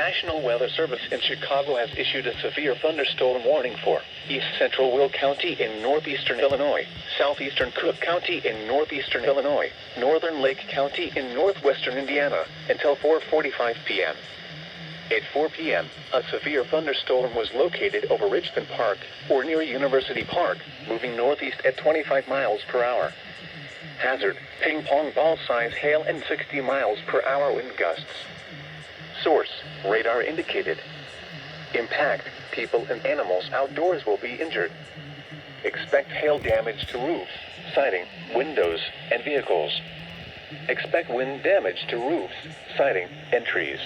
National Weather Service in Chicago has issued a severe thunderstorm warning for East Central Will County in northeastern Illinois, southeastern Cook County in northeastern Illinois, northern Lake County in northwestern Indiana until 4:45 p.m. At 4 p.m., a severe thunderstorm was located over Richmond Park, or near University Park, moving northeast at 25 miles per hour. Hazard, ping-pong ball-size hail and 60 miles per hour wind gusts. Source, radar indicated. Impact, people and animals outdoors will be injured. Expect hail damage to roofs, siding, windows, and vehicles. Expect wind damage to roofs, siding, and trees.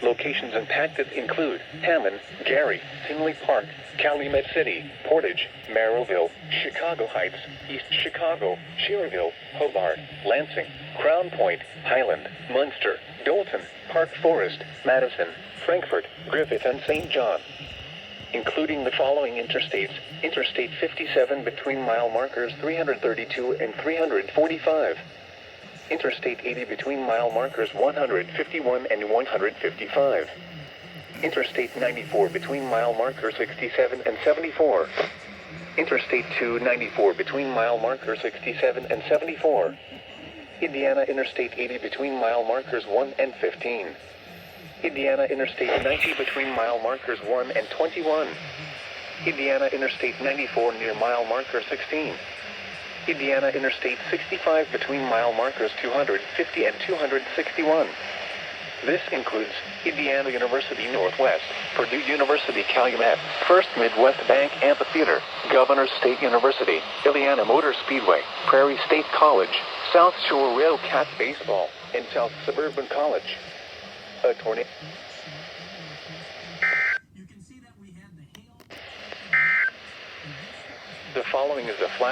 Locations impacted include Hammond, Gary, Tinley Park, Calumet City, Portage, Merrillville, Chicago Heights, East Chicago, Cherryville, Hobart, Lansing, Crown Point, Highland, Munster, Dolton, Park Forest, Madison, Frankfort, Griffith, and St. John. Including the following interstates: Interstate 57 between mile markers 332 and 345. Interstate 80 between mile markers 151 and 155. Interstate 94 between mile markers 67 and 74. Interstate 294 between mile markers 67 and 74. Indiana Interstate 80 between mile markers 1 and 15. Indiana Interstate 90 between mile markers 1 and 21. Indiana Interstate 94 near mile marker 16. Indiana Interstate 65 between mile markers 250 and 261. This includes Indiana University Northwest, Purdue University Calumet, First Midwest Bank Amphitheater, Governors State University, Indiana Motor Speedway, Prairie State College, South Shore Railcat Baseball, and South Suburban College. A tornado. The following is a flash